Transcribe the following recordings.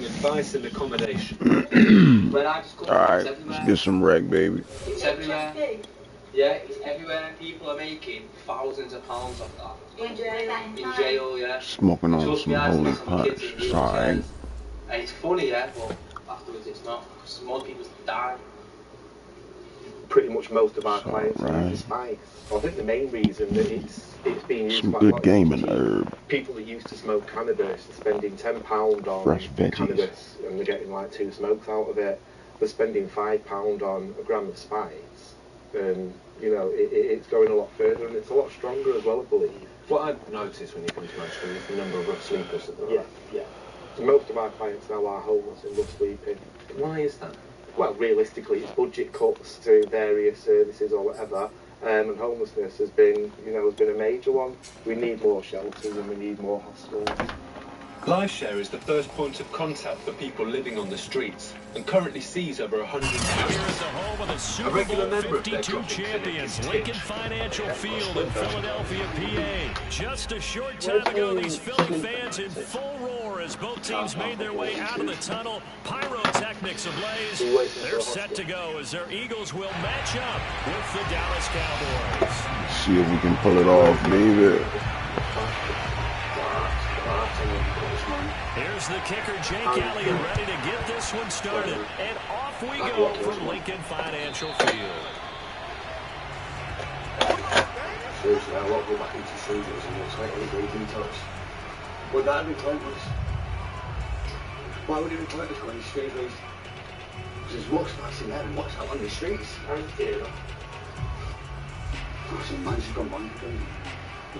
giving advice and accommodation. Alright, let's get some wreck, baby. It's everywhere. Yeah, it's everywhere. People are making thousands of pounds off that. In jail. In jail, yeah. Smoking on some holy punch. Sorry. And it's funny, yeah, but afterwards it's not. Because most people die. Pretty much most of our clients use spice. I think the main reason that it's being used quite a lot. Some good gaming herb. People that used to smoke cannabis are spending £10 on fresh cannabis, and they're getting like 2 smokes out of it. They're spending £5 on a gram of spice, and you know it's going a lot further, and it's a lot stronger as well, I believe. What I've noticed when you come to my stream is the number of rough sleepers that there are. Yeah. So most of our clients now are homeless and rough sleeping. Why is that? Well, realistically, it's budget cuts to various services or whatever, and homelessness has been a major one. We need more shelters and we need more hostels. LiveShare is the first point of contact for people living on the streets and currently sees over 100 Here is the home of the Super Bowl 52 champions, Lincoln Financial Field in Philadelphia, PA. Just a short time ago, these Philly fans in full roar as both teams made their way out of the tunnel. Pyrotechnics ablaze. They're set to go as their Eagles will match up with the Dallas Cowboys. See if we can pull it off, baby. Here's the kicker, Jake Elliott, ready to get this one started. And off we go from Lincoln Financial Field. Seriously, I won't go back into studios and watch like any detox. Would that be pointless? Why would it be pointless when he's straight laced? Because there's what's passing there and what's out on the streets. I'm scared of. I've seen man's gone on.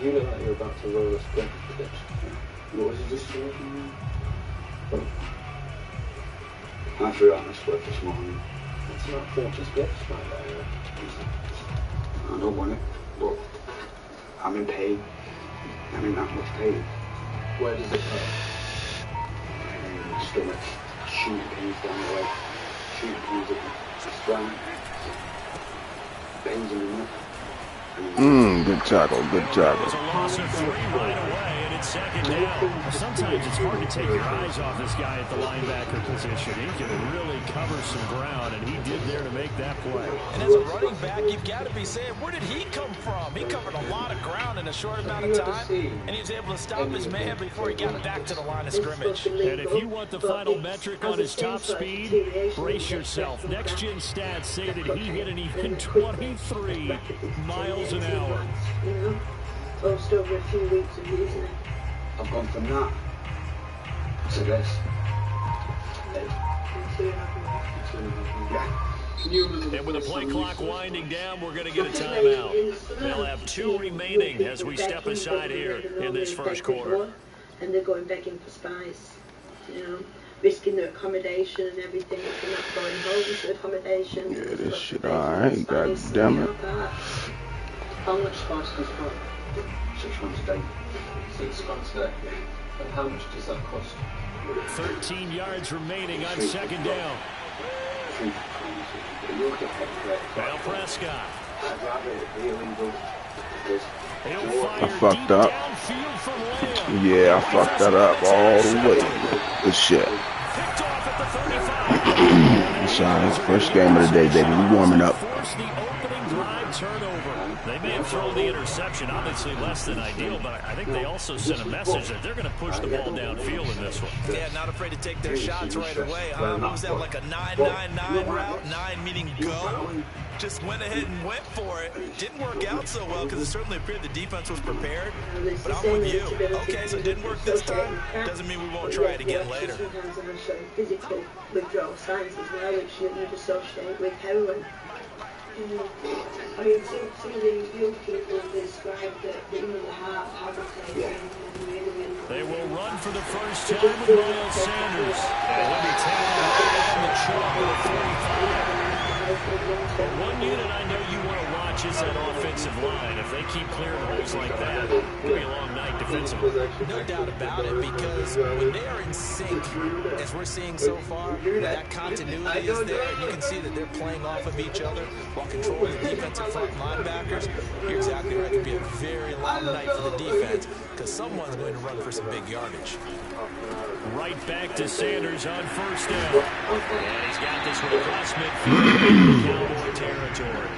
You know that you're about to roll a split pitch. What was he just saying? I threw out my split this morning. It's not 40 splits, my guy. I don't want it, but I'm in pain. I'm in that much pain. Where does it hurt? In my stomach, shooting pains down the leg, shooting pains up the spine, pains in the neck. Good tackle, good tackle. It's a loss of 3 right away, and it's second down. Sometimes it's hard to take your eyes off this guy at the linebacker position. He can really cover some ground, and he did there to make that play. And as a running back, you've got to be saying, where did he come from? He covered a lot of ground in a short amount of time, and he was able to stop his man before he got back to the line of scrimmage. And if you want the final metric on his top speed, brace yourself. Next-gen stats say that he hit an even 23 miles an hour. You know, almost over a few weeks of using it. I've gone from that to this. And with the play clock winding down, we're going to get a timeout. They'll have 2 remaining as we step aside here in this first quarter. And they're going begging for spice, you know, risking their accommodation and everything. They're not going home to accommodation. Yeah, this shit alright, god damn it. How much spice does it cost? 6 months a day. 6 months a day. And how much does that cost? 13 yards remaining on second down. Now Prescott. I fucked up. Yeah, I fucked that up all the way. Good shit. It's alright. First game of the day, baby. We warming up. They may have thrown the interception, obviously less than ideal, but I think they also sent a message that they're going to push the ball downfield in this one. Yeah, not afraid to take their shots right away. What was that, like a 9-9-9 route? 9 meaning go. Just went ahead and went for it. Didn't work out so well because it certainly appeared the defense was prepared. But I'm with you. Okay, so it didn't work this time. Doesn't mean we won't try it again later. Sometimes I'm showing physical withdrawal signs as well, which you would associate with heroin. I mean, some of the young people describe that, you know, the heart palpitating and really. They will run for the first time with Miles Sanders. And he'll be taken on the chalk with a 45. But one unit I know you want to watch is that offensive line. If they keep clearing holes like that, it'll be a long night defensively. No doubt about it, because when they are in sync, as we're seeing so far, that continuity is there, and you can see that they're playing off of each other while controlling the defensive front linebackers. You're exactly right. It could be a very long night for the defense, because someone's going to run for some big yardage. Right back to Sanders on first down. And he's got this one across midfield. Cowboy territory.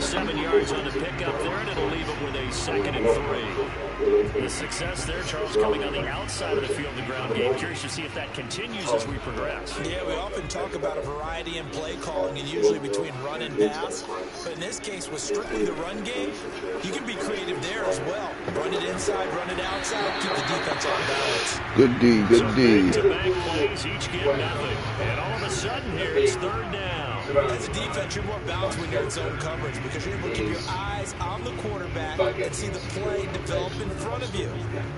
7 yards on the pickup there, and it'll leave him with a 2nd and 3. The success there, Charles, coming on the outside of the field, the ground game. Curious to see if that continues as we progress. Yeah, we often talk about a variety in play calling, and usually between run and pass. But in this case, with strictly the run game, you can be creative there as well. Run it inside, run it outside, keep the defense on balance. Good D, good D. Back-to-back plays, each get nothing. And all of a sudden here, it's 3rd down. As a defense, you're more balanced when you're in zone coverage because you're able to keep your eyes on the quarterback and see the play develop in front of you.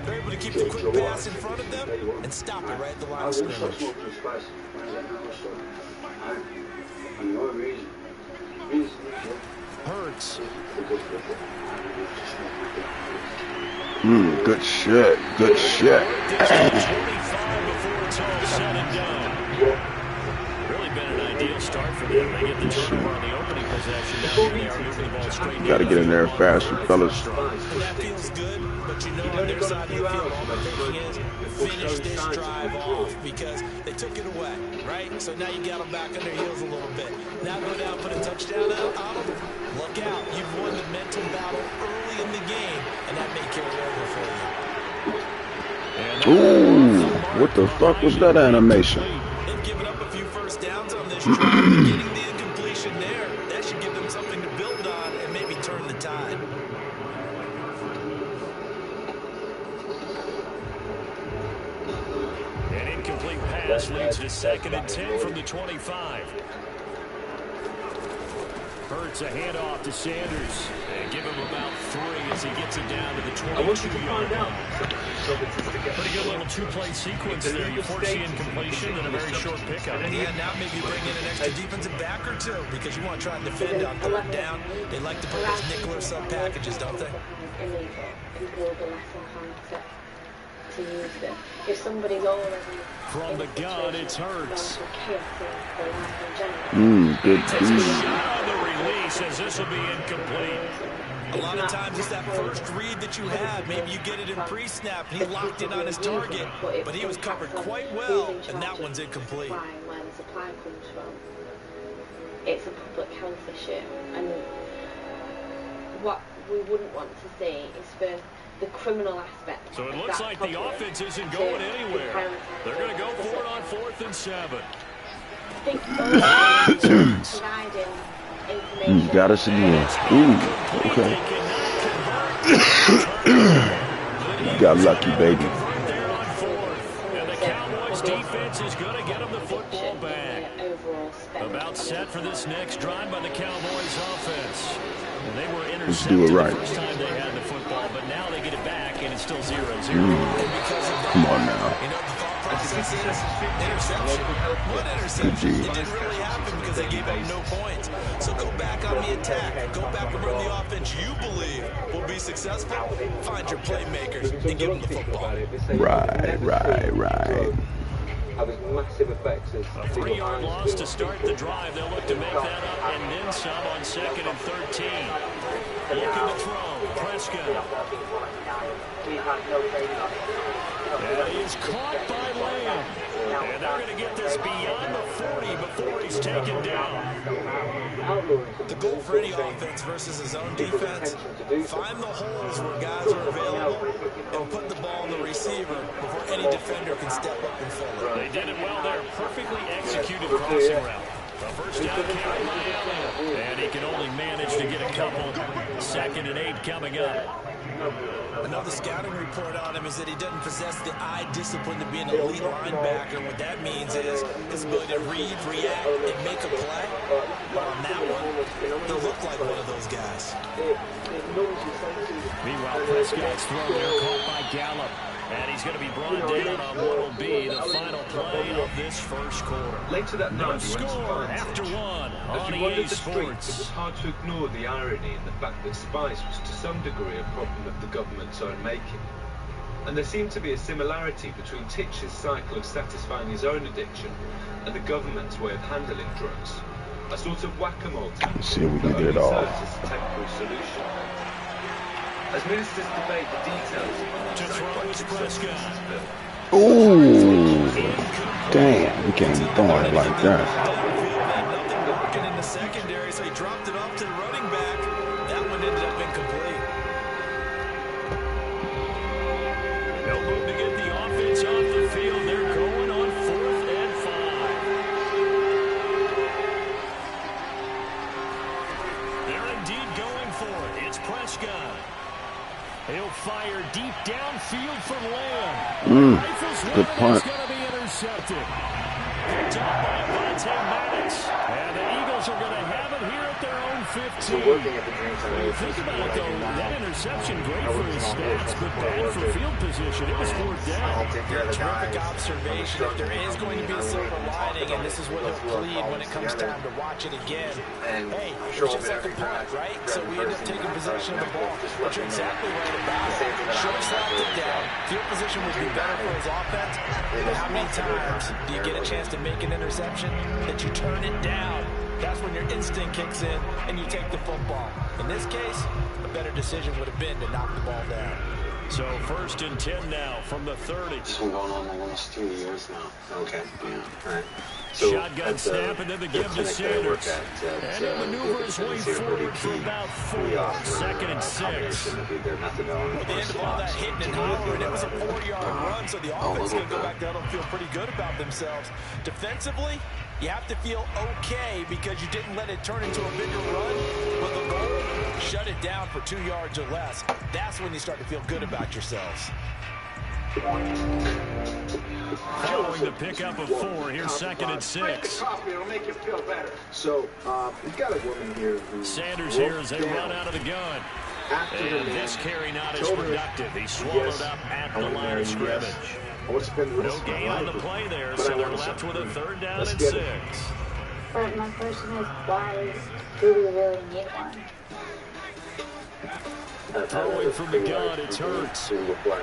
You're able to keep the quick pass in front of them and stop it right at the line of scrimmage. Hurts. Good shit, good shit. 25 before it's all said and done. Really been an ideal start for them. They get the turnover on the opening possession. Now here they are moving the ball straight down. Got to get in there faster, fellas. That feels good, but you know on their side of the field, all they're thinking is finish this drive off because they took it away, right? So now you got them back on their heels a little bit. Now go down, put a touchdown out on them. Look out. You've won the mental battle early in the game, and that may carry over for you. Ooh, what the fuck was that animation? They've given up a few first downs on this drive, but getting the incompletion there, that should give them something to build on and maybe turn the tide. An incomplete pass leads to 2nd and 10 from the 25. Hurts a handoff to Sanders. And give him about 3 as he gets it down to the 22-yard line. Pretty good little two-play sequence there. You force the incompletion and a very short pickup. Yeah, now maybe bring in an extra defensive back or two because you want to try and defend on 3rd down. They like to put those nickel or sub packages, don't they? To use them. If somebody's already from the gun, it's Hurts. Good Takes a shot on the release as this will be incomplete. A lot of times it's that first read that you had. Maybe you get it in pre-snap and he locked in on his target, but he was covered quite well, and that one's incomplete. Where the supply comes from. It's a public health issue, and what we wouldn't want to see is for the criminal aspect. So it looks like the offense isn't going anywhere. They're going to go for it on 4th and 7. Got us again. Ooh, okay. Got lucky, baby. And the Cowboys defense is going to get them the football back. About set for this next drive by the Cowboys offense. And they were intercepted the first time they had the football, but now they get it back, and it's still 0-0. Come on now. You know, the thought process is interception. What interception? It didn't really happen because they gave up no points. So go back on the attack. Go back and run the offense you believe will be successful. Find your playmakers and give them the football. Right. There's massive effects. A 3-yard loss to start the drive. They'll look to make that up and then some on 2nd and 13. Looking to throw. Prescott. And he is caught by Lamb. And they're going to get this beyond the 40 before he's taken down. The goal for any offense versus his own defense, find the holes where guys are available and put the ball in the receiver before any defender can step up and fill it. They did it well there. Perfectly executed crossing route. A first down carry by Allen. And he can only manage to get a couple. 2nd and 8 coming up. Another scouting report on him is that he doesn't possess the eye discipline to be an elite linebacker. What that means is his ability to read, react, and make a play. But on that one, he looked like one of those guys. Meanwhile, Prescott's throw there caught by Gallup. And he's going to be brought down on what will be the final play of this first quarter. Later that No night, we went to score Vantage. after one As on we EA wandered the streets, it Sports. was hard to ignore the irony in the fact that spice was to some degree a problem of the government's own making. And there seemed to be a similarity between Titch's cycle of satisfying his own addiction and the government's way of handling drugs. A sort of whack-a-mole tactic See if we that can get only it off. serves as a temporary solution. As ministers debate the details of To the throw is psychiatric Prescott. services bill, Ooh, damn, we can't throw it like that. Nothing working in the secondary, so he dropped it off to the running back. That one ended up incomplete. No move to get the offense off the field. They're going on 4th and 5. They're indeed going for it. It's Prescott. He'll fire deep downfield from Lamb. Good punt. It's going to be intercepted. Picked up by Vontae Maddox. And the Eagles are going to have it here at their own 15. Working at the dream center. When you think about it, though, that interception, great for his stats, but bad for field position. It was 4th down. Terrific observation. If there is going to be a silver lining, and this is what he'll plead when it comes time to watch it again. Hey, it's just like a punt, right? So we end up taking possession of the ball. But you're exactly right about it. Should have slapped it down. Field position would be better for his offense. But how many times do you get a chance to make an interception that you turn it down? That's when your instinct kicks in and you take the football. In this case, a better decision would have been to knock the ball down. So 1st and 10 now from the 30. This one going on almost 3 years now. Okay. Yeah. All right. So Shotgun snap and then the give to Sanders. And he'll maneuver his way forward for about 4. 2nd and 6. At the end of all that hitting and hollering, it was a 40-yard run, so the offense is going to go back down and feel pretty good about themselves. Defensively, you have to feel okay because you didn't let it turn into a bigger run. But the goal, shut it down for 2 yards or less. That's when you start to feel good about yourselves. Following the pickup of 4, here's 2nd and 6. It'll make you feel better. So, we've got a woman here who Sanders here as they run out of the gun. And this carry not as productive. He swallowed up at the line of scrimmage. No gain on the play there, so they're left with a 3rd down and 6. But my question is, why do we really need one? Throwing from the gun, it's Hurts. And the throw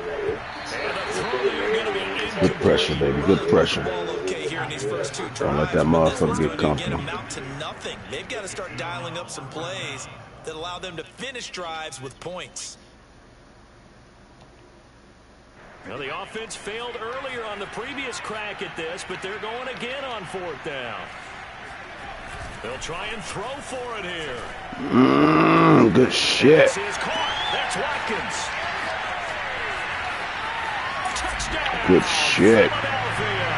there going to be Good pressure, baby. Good pressure. Okay here in these first 2 drives. Don't let that motherfucker get comfortable. Get amount to nothing. They've got to start dialing up some plays that allow them to finish drives with points. Well, the offense failed earlier on the previous crack at this, but they're going again on 4th down. They'll try and throw for it here. Good shit. This is caught. That's Watkins. Touchdown. Good shit. Philadelphia.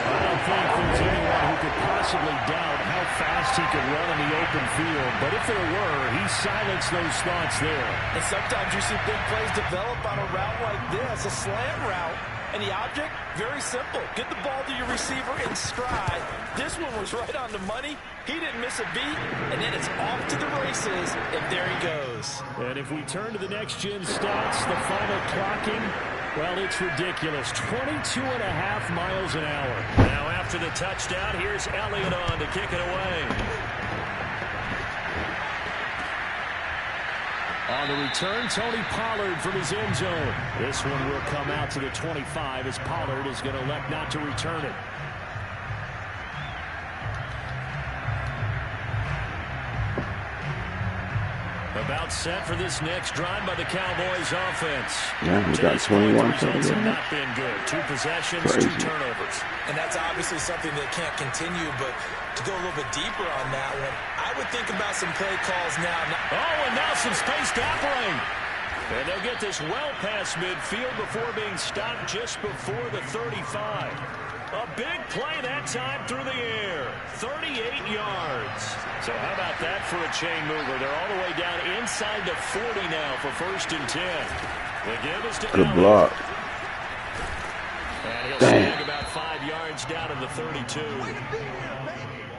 I don't think there's anyone who could possibly doubt how fast he could run in the open field. But if there were, he silenced those thoughts there. And sometimes you see big plays develop on a route like this, a slant route. And the object, very simple. Get the ball to your receiver in stride. This one was right on the money. He didn't miss a beat. And then it's off to the races. And there he goes. And if we turn to the next-gen stats, the final clocking, well, it's ridiculous. 22.5 miles an hour. Now after the touchdown, here's Elliott on to kick it away. On the return, Tony Pollard from his end zone. This one will come out to the 25 as Pollard is going to elect not to return it. About set for this next drive by the Cowboys offense. Yeah, we got 21 results have not been good. 2 possessions, Crazy. 2 turnovers. And that's obviously something that can't continue, but to go a little bit deeper on that one, I would think about some play calls now. Oh, and now some space to operate. And they'll get this well past midfield before being stopped just before the 35. A big play that time through the air. 38 yards. So how about that for a chain mover? They're all the way down inside the 40 now for 1st and 10. The give is to Good block. And he'll snag about 5 yards down in the 32.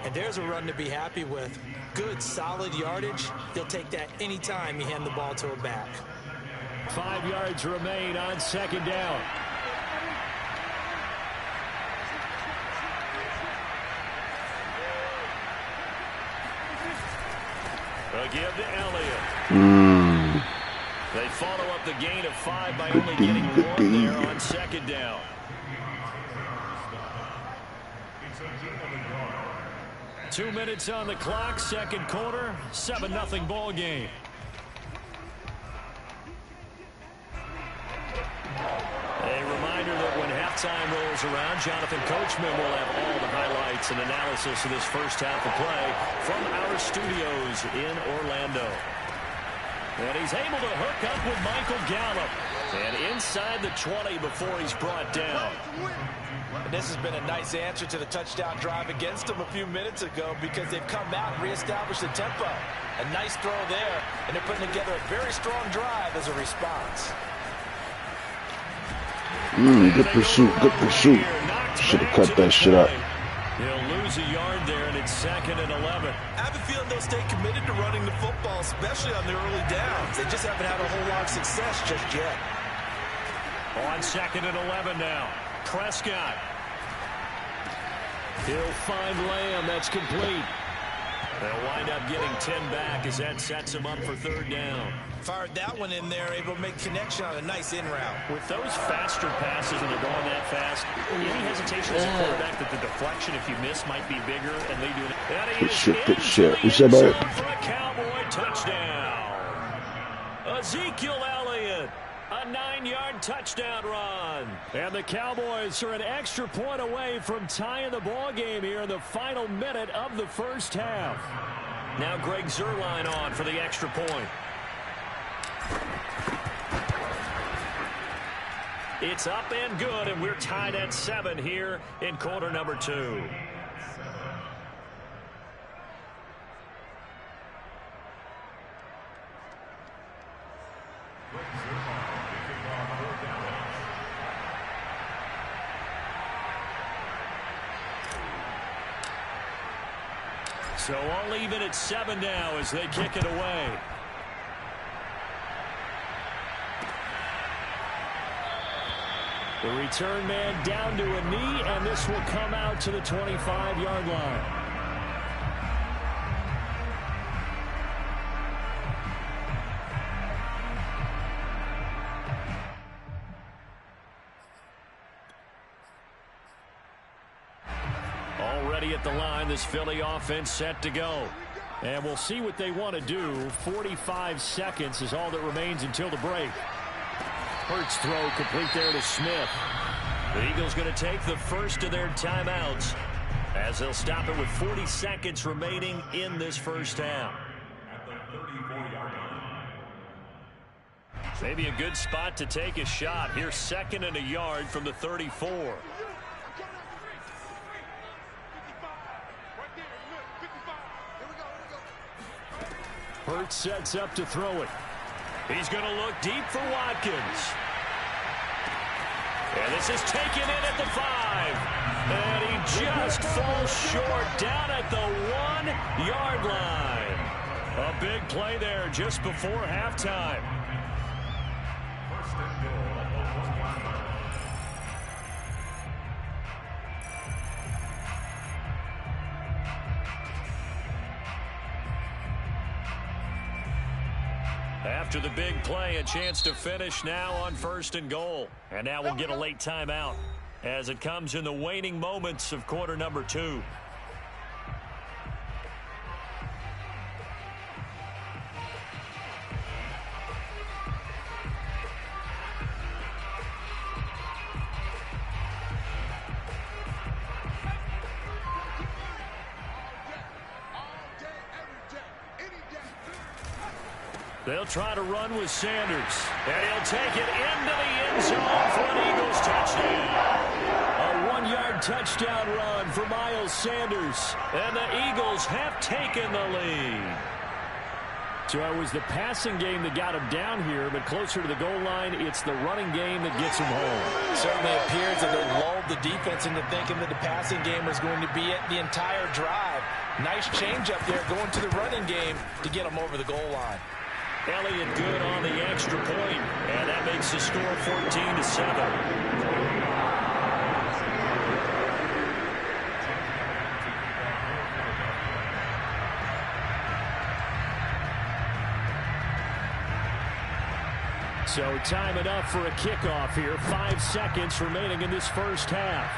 And there's a run to be happy with. Good, solid yardage. They'll take that anytime you hand the ball to a back. 5 yards remain on second down. A give to Elliott. They follow up the gain of 5 by only getting 1 there on second down. Two minutes on the clock, second quarter, 7-0 ball game. A reminder that when halftime rolls around, Jonathan Coachman will have all the highlights and analysis of this first half of play from our studios in Orlando. And he's able to hook up with Michael Gallup. And inside the 20 before he's brought down. And this has been a nice answer to the touchdown drive against them a few minutes ago because they've come out and reestablished the tempo. A nice throw there, and they're putting together a very strong drive as a response. Good pursuit, good pursuit. Should have cut that shit up. He'll lose a yard there, and it's 2nd and 11. I have a feeling they'll stay committed to running the football, especially on the early downs. They just haven't had a whole lot of success just yet. On 2nd and 11 now. Prescott. He'll find Lamb. That's complete. They'll wind up getting 10 back as that sets him up for 3rd down. Fired that one in there, able to make connection on a nice in route. With those faster passes and they're going that fast, any hesitation as a quarterback that the deflection, if you miss, might be bigger and lead to an... Good shit. We said about it. For a Cowboy touchdown. Ezekiel Elliott. A 9-yard touchdown run. And the Cowboys are an extra point away from tying the ball game here in the final minute of the first half. Now Greg Zuerlein on for the extra point. It's up and good, and we're tied at 7 here in quarter number 2. So all even at 7 now as they kick it away. The return man down to a knee, and this will come out to the 25-yard line. Already at the line, this Philly offense set to go. And we'll see what they want to do. 45 seconds is all that remains until the break. Hurts throw complete there to Smith. The Eagles going to take the first of their timeouts as they'll stop it with 40 seconds remaining in this first half. Maybe a good spot to take a shot. Here's 2nd and a yard from the 34. Hurts sets up to throw it. He's going to look deep for Watkins. And this is taken in at the 5. And he just falls short down at the 1-yard line. A big play there just before halftime. After the big play, a chance to finish now on 1st and goal. And now we'll get a late timeout as it comes in the waning moments of quarter number 2. They'll try to run with Sanders. And he'll take it into the end zone for an Eagles touchdown. A 1-yard touchdown run for Miles Sanders. And the Eagles have taken the lead. So it was the passing game that got him down here, but closer to the goal line, it's the running game that gets him home. Certainly appears that they lulled the defense into thinking that the passing game was going to be it the entire drive. Nice change up there going to the running game to get him over the goal line. Elliott good on the extra point, and that makes the score 14-7. So time enough for a kickoff here. 5 seconds remaining in this first half.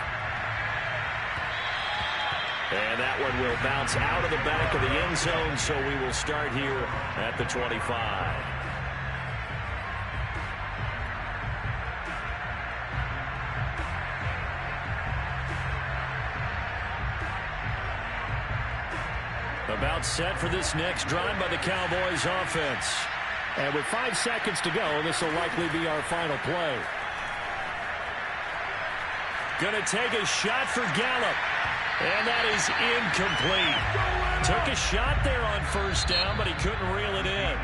And that one will bounce out of the back of the end zone, so we will start here at the 25. About set for this next drive by the Cowboys offense. And with 5 seconds to go, this will likely be our final play. Going to take a shot for Gallup. And that is incomplete. Took a shot there on first down, but he couldn't reel it in.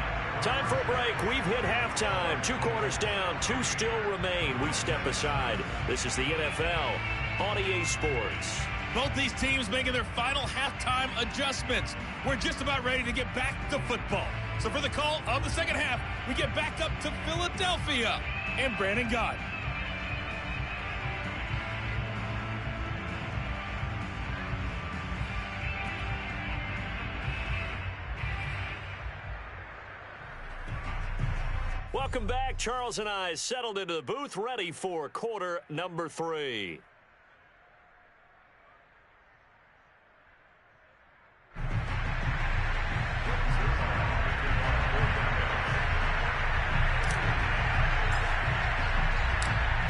Time for a break. We've hit halftime. 2 quarters down. 2 still remain. We step aside. This is the NFL on EA Sports. Both these teams making their final halftime adjustments. We're just about ready to get back to football. So for the call of the second half, we get back up to Philadelphia and Brandon Gott. Welcome back. Charles and I settled into the booth, ready for quarter number 3.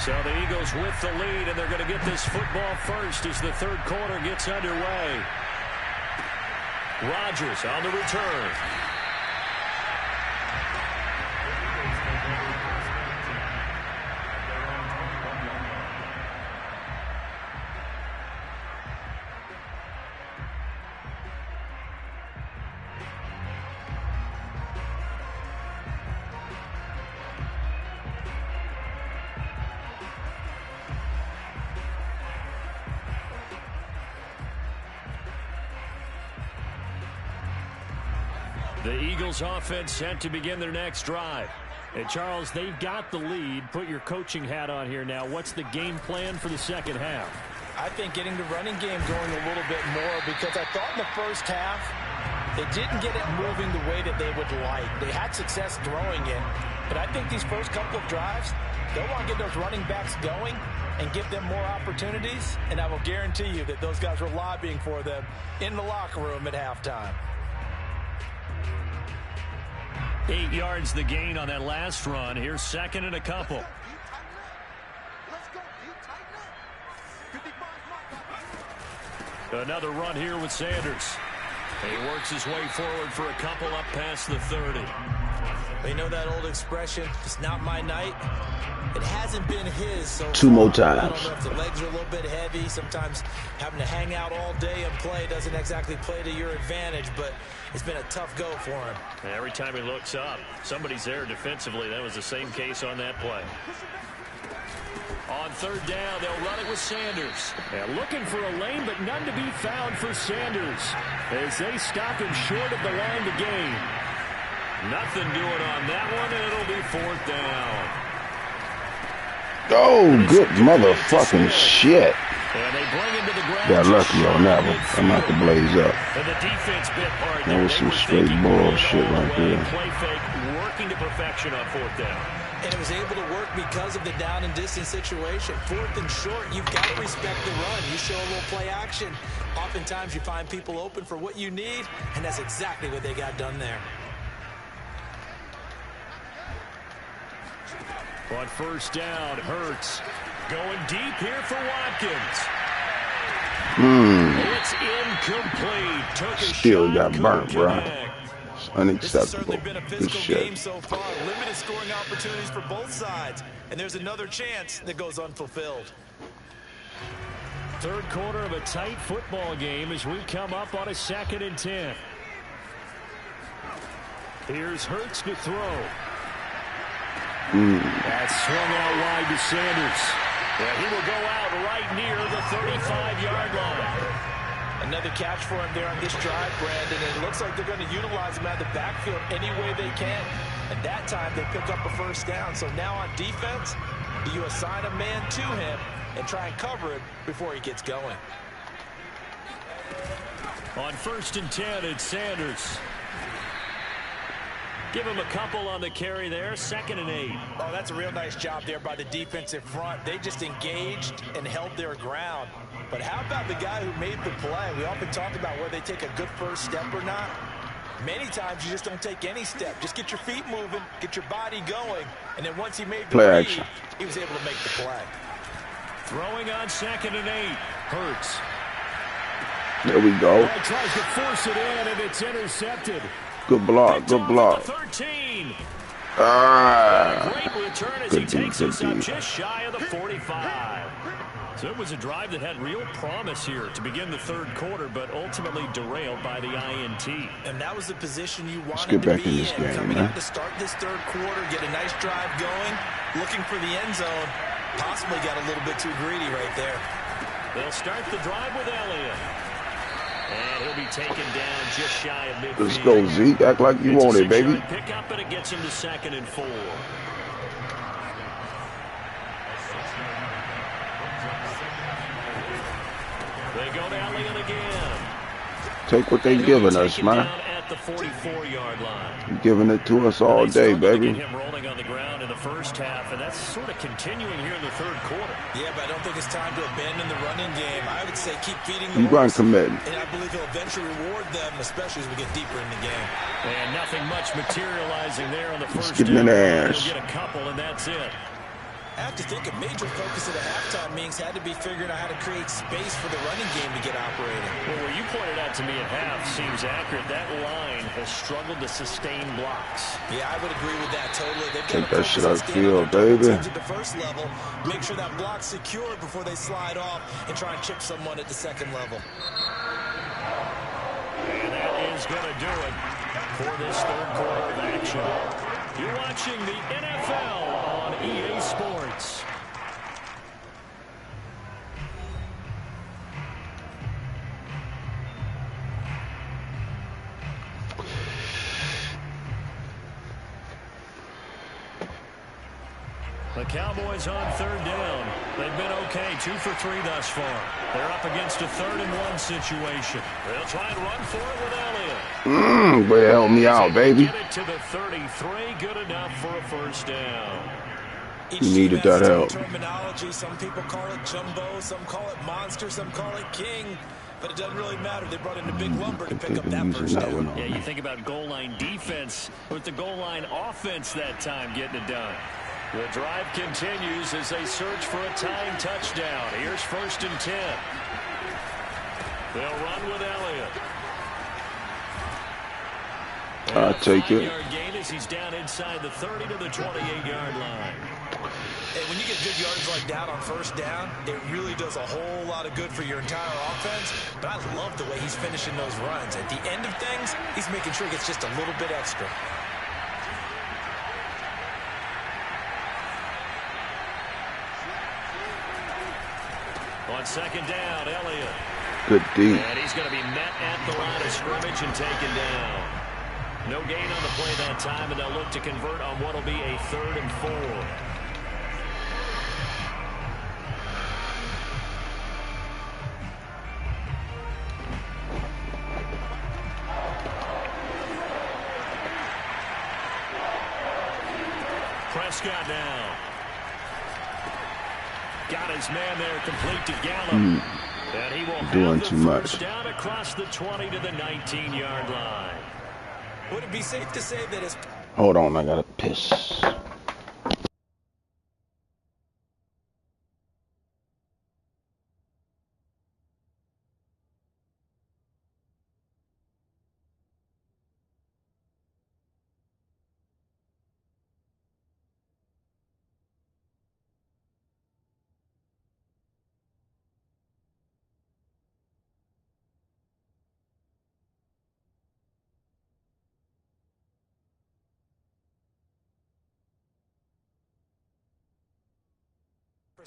So the Eagles with the lead, and they're going to get this football first as the third quarter gets underway. Rodgers on the return. The Eagles offense set to begin their next drive. And Charles, they've got the lead. Put your coaching hat on here now. What's the game plan for the second half? I think getting the running game going a little bit more, because I thought in the first half they didn't get it moving the way that they would like. They had success throwing it, but I think these first couple of drives, they'll want to get those running backs going and give them more opportunities, and I will guarantee you that those guys were lobbying for them in the locker room at halftime. 8 yards the gain on that last run. Here's second and a couple. Another run here with Sanders. And he works his way forward for a couple up past the 30. You know that old expression, it's not my night. It hasn't been his. So 2 more times. I don't know if the legs are a little bit heavy. Sometimes having to hang out all day and play doesn't exactly play to your advantage, but it's been a tough go for him. Every time he looks up, somebody's there defensively. That was the same case on that play. On third down, they'll run it with Sanders. And looking for a lane, but none to be found for Sanders as they stop him short of the line to gain. Nothing doing on that one, and it'll be fourth down. Oh, good motherfucking shit. And they bring him to the ground. Got lucky on that one. I'm out to blaze up. And the defense bit hard. That was some straight bullshit right there. Play fake, working to perfection on fourth down. And it was able to work because of the down and distance situation. Fourth and short, you've got to respect the run. You show a little play action. Oftentimes you find people open for what you need, and that's exactly what they got done there. On first down, Hurts going deep here for Watkins. It's incomplete. Took a Still shot, got burnt, bro. It's unacceptable. This has certainly been a physical game so far. Limited scoring opportunities for both sides. And there's another chance that goes unfulfilled. Third quarter of a tight football game as we come up on a 2nd and 10. Here's Hurts to throw. That's swung out wide to Sanders. Yeah, he will go out right near the 35-yard line. And Another catch for him there on this drive, Brandon, and it looks like they're going to utilize him out of the backfield any way they can. And that time they pick up a first down. So now on defense, do you assign a man to him and try and cover it before he gets going? On 1st and 10, it's Sanders. Give him a couple on the carry there. 2nd and 8. Oh, that's a real nice job there by the defensive front. They just engaged and held their ground. But how about the guy who made the play? We often talk about whether they take a good first step or not. Many times you just don't take any step. Just get your feet moving, get your body going, and then once he made the play read, action. he was able to make the play. Throwing on 2nd and 8. Hurts. There we go. Tries to force it in, and it's intercepted. Good block. Good block. 13. Ah. Great return as he takes us up just shy of the 45. So it was a drive that had real promise here to begin the 3rd quarter, but ultimately derailed by the INT. And that was the position you wanted Let's get back to be in this game, coming man. out to start this 3rd quarter, get a nice drive going, looking for the end zone. Possibly got a little bit too greedy right there. They'll start the drive with Elliott. And he'll be taken down just shy of midfield. Let's go, Zeke. Act like you want it, baby. Pick up, and it gets him to 2nd and 4. They go to Elliott again. Take what they giving us, man. At the 44-yard line. You're giving it to us all day, baby. Him rolling on the ground in the first half, and that's sort of continuing here in the 3rd quarter. Yeah, but I don't think it's time to abandon the running game. I would say keep feeding the You run committing. and I believe he'll eventually reward them, especially as we get deeper in the game. And nothing much materializing there on the first Just give him an ass. He'll get a couple, and that's it. I have to think a major focus of the halftime meetings had to be figuring out how to create space for the running game to get operating. Well, what you pointed out to me at half seems accurate. That line has struggled to sustain blocks. Yeah, I would agree with that totally. They've Take got that shit out of the field, teams baby. at the first level. Make sure that block's secured before they slide off and try and chip someone at the 2nd level. And that is going to do it for this 3rd quarter of action. You're watching the NFL on EA Sports. The Cowboys on 3rd down. They've been okay, 2 for 3 thus far. They're up against a 3rd and 1 situation. They'll try and run for it with Elliott. Better help me out, baby. Get it to the 33, good enough for a first down. You needed that help. Terminology. Some people call it jumbo, some call it monster, some call it king. But it doesn't really matter. They brought in a big lumber to pick up that first down. Yeah, you think about goal line defense with the goal line offense that time getting it done. The drive continues as they search for a tying touchdown. Here's 1st and 10. They'll run with Elliott. I'll take it. 5-yard gain as he's down inside the 30 to the 28-yard line. And when you get good yards like that on first down, it really does a whole lot of good for your entire offense. But I love the way he's finishing those runs. At the end of things, he's making sure he gets just a little bit extra. On 2nd down, Elliott. Good D. And he's going to be met at the line of scrimmage and taken down. No gain on the play that time, and they'll look to convert on what will be a 3rd and 4. Prescott now. Got his man there, complete to Gallup. And he will Doing have too the much. first down across the 20 to the 19-yard line. Would it be safe to say that his... Hold on, I gotta piss.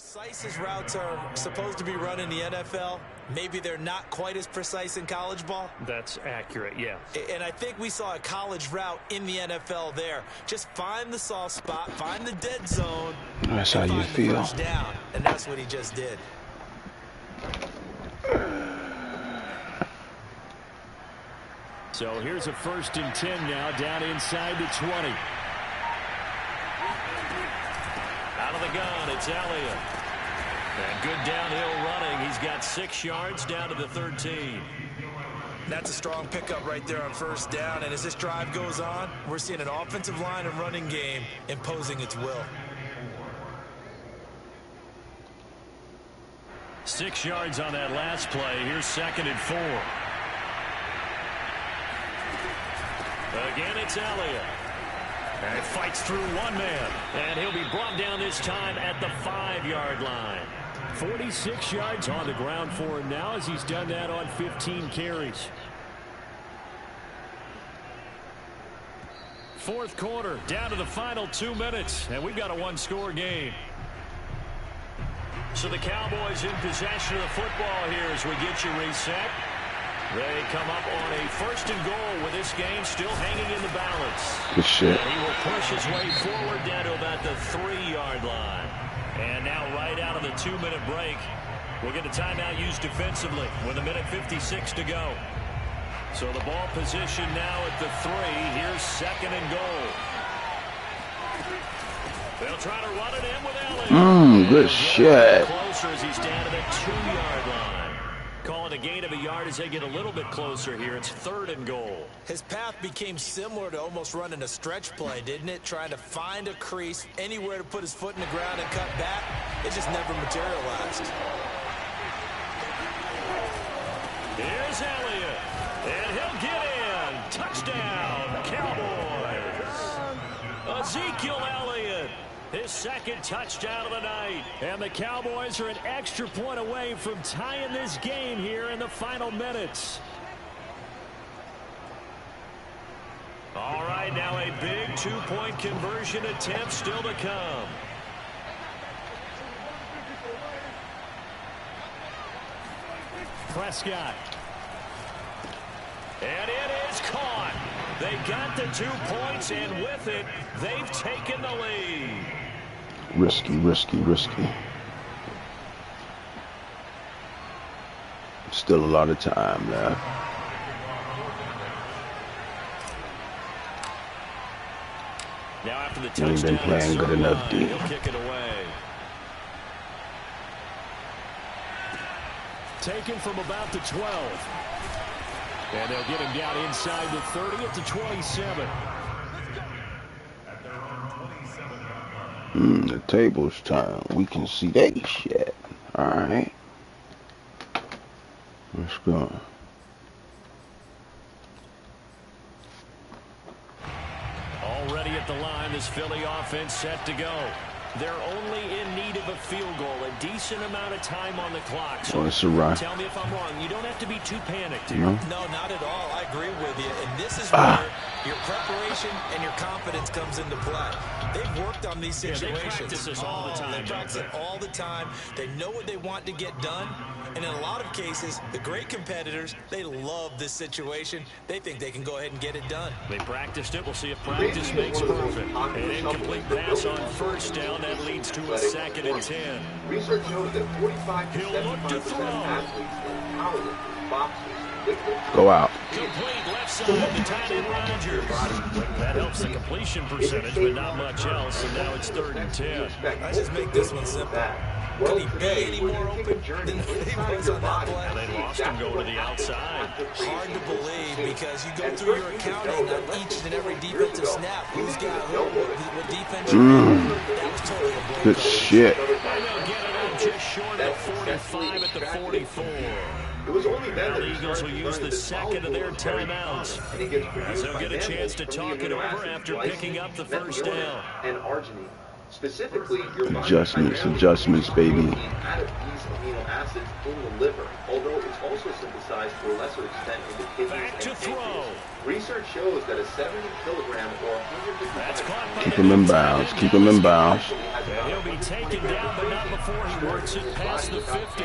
precise as routes are supposed to be run in the NFL, maybe they're not quite as precise in college ball. That's accurate, yeah. And I think we saw a college route in the NFL there. Just find the soft spot, find the dead zone. That's how you feel. First down, and that's what he just did. So here's a 1st and 10 now, down inside the 20. Out of the gun, it's Elliott. And good downhill running. He's got 6 yards down to the 13. That's a strong pickup right there on 1st down. And as this drive goes on, we're seeing an offensive line and running game imposing its will. 6 yards on that last play. Here's 2nd and 4. Again, it's Elliott. And he fights through one man. And he'll be brought down this time at the 5-yard line. 46 yards on the ground for him now as he's done that on 15 carries. 4th quarter, down to the final 2 minutes. And we've got a 1-score game. So the Cowboys in possession of the football here as we get you reset. They come up on a 1st and goal with this game still hanging in the balance. Good shit. And he will push his way forward down to about the 3-yard line. And now right out of the 2-minute break, we'll get a timeout used defensively with 1:56 to go. So the ball position now at the 3. Here's 2nd and goal. They'll try to run it in with Elliott. Good shit. Closer as he's down to the 2-yard line. Call it a gain of a yard as they get a little bit closer here. It's 3rd and goal. His path became similar to almost running a stretch play, didn't it? Trying to find a crease, anywhere to put his foot in the ground and cut back. It just never materialized. Here's Elliott. And he'll get in. Touchdown, Cowboys. Ezekiel Elliott. His 2nd touchdown of the night. And the Cowboys are an extra point away from tying this game here in the final minutes. All right, now a big 2-point conversion attempt still to come. Prescott. And it is caught. They got the 2 points, and with it, they've taken the lead. Risky, risky, risky. Still a lot of time left. Now after the Ain't touchdown, been playing good enough, D. he'll kick it away. Taken from about the 12. And they'll get him down inside the 30 at the 27. The table's turned. We can see that shit. Alright. Let's go. Already at the line, this Philly offense set to go. They're only in need of a field goal, a decent amount of time on the clock. So it's a run. Tell me if I'm wrong. You don't have to be too panicked. No, not at all. I agree with you. And this is where your preparation and your confidence comes into play. They've worked on these situations. They practice this all the time. They practice it all the time. They know what they want to get done. And in a lot of cases, the great competitors, they love this situation. They think they can go ahead and get it done. They practiced it. We'll see if practice makes perfect. An incomplete pass on 1st down. That leads to a 2nd and 10. Research shows that 45 to 75% of athletes in boxers. Go out. Complete left side to tight end Rodgers. That helps the completion percentage, but not much else. And now it's 3rd and 10. I just make this one simple. Could he be any more open than he was on that play? And they lost him going to the outside. Hard to believe because you go through your accounting on each and every defensive snap. Who's got who? What defense? That was totally a blow. Good shit. And they'll get it up just short of 45 at the 44. It was only then the Eagles will use the 2nd of their timeouts as they'll get a chance to talk it over after picking up the 1st down. And arginine. Specifically, your body Adjustments, baby. out of these amino acids in the liver, although it's also synthesized to a lesser extent in the kidneys and pancreas. Research shows that a 70 kilogram or 155 pound... Keep him in bounds. Keep him in bounds. And he'll be taken down, but not before he works it past the 50.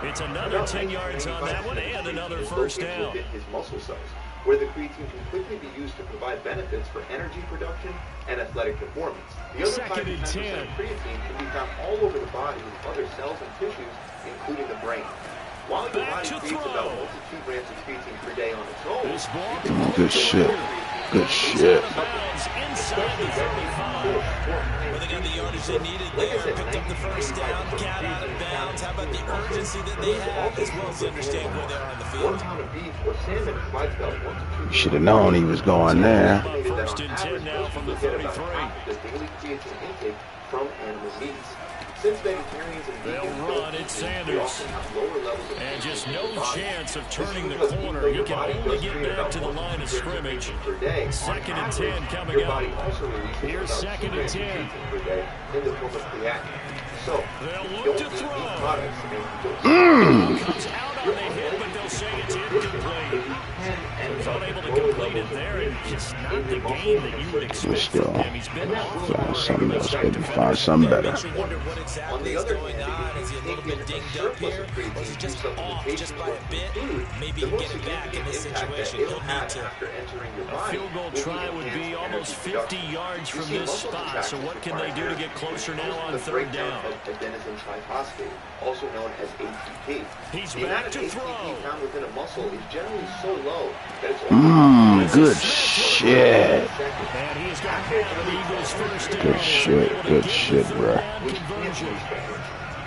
It's another 10 yards on that one and another first down. His muscle cells, where the creatine can quickly be used to provide benefits for energy production and athletic performance. The other 5 to 10% of creatine can be found all over the body in other cells and tissues, including the brain. While your body creates about 1 to 2 grams of creatine per day on its own, good shit. Good shit. Inside the 35. Well, they got the yardage they needed there. Picked up the first down. Got out of bounds. How about the urgency that they have, as well as understand where they are on the field? 1 pound of beef or salmon provides about 1 to 2. You should have known he was going there. First and 10 now from the 33. The daily creatine intake from animal meats. Since vegetarians and they'll run it, Sanders. And just no chance of turning the corner. He can only get back to the line of scrimmage. 2nd and 10 coming up. Here's 2nd and 10. So they'll look to throw. Comes out on the hit, but they'll say it's incomplete. Was unable to complete it there, and just not the game that you would expect from him. He's been awful. Find something else, baby. Find something better. Wonder what exactly is going on. Is he a little bit dinged up here? Or is he just off just by a bit? Maybe he can get it back in this situation. He'll need to. A field goal try would be almost 50 yards from this spot. So what can they do to get closer now on 3rd down? Adenosine triphosphate, also known as ATP. He's the back amount of to ATP throw. found within a muscle is generally so low that it's good shit. And he's got the Eagles first down. Good shit, bro.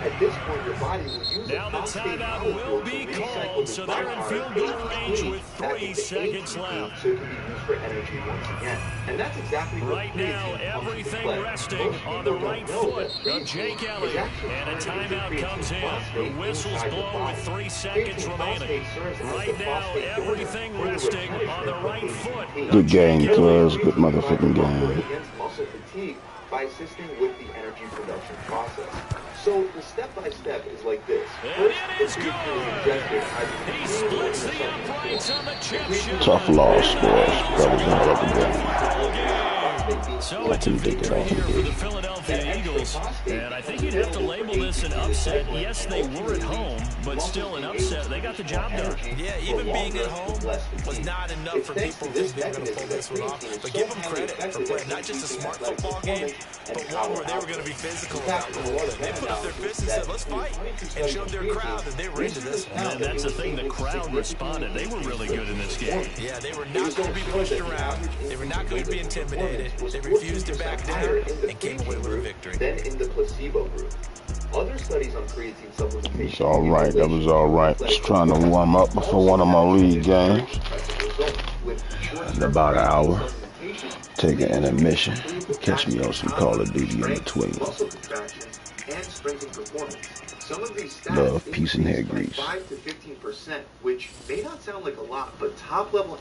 At this point, your body will use now the timeout will be called, so they're in field goal range with 3 seconds left. So it can be used for energy once again. And that's exactly what right now, everything resting on the right foot of Jake Elliott. And a timeout comes in. The whistle's blown with 3 seconds remaining. Right now, everything resting on the right foot. Good game, cuz. Good motherfucking game. Muscle fatigue by assisting with the energy production process. So the step-by-step is like this. And it is good. He splits the uprights on the chip shot. Tough loss for us, brothers. So it's a victory here for the Philadelphia Eagles. And I think you'd have to label this an upset. Yes, they were at home, but still an upset. They got the job done. Yeah, even being at home was not enough for people to think they were going to pull this one off. But give them credit for playing not just a smart football game, but one where they were going to be physical about the whole thing. They put up their fist and said, let's fight, and showed their crowd that they were into this one. And that's the thing, the crowd responded. They were really good in this game. Yeah, they were not going to be pushed around. They were not going to be intimidated. They refused to back down and came away with a victory. Then in the placebo group. Other studies on creatine supplementation. It's all right. That was all right. Just trying to warm up before one of my league games. In about an hour. Take an intermission. Catch me on some Call of Duty in between. Love, peace, and hair grease. 5 to 15%, which may not sound like a lot, but top level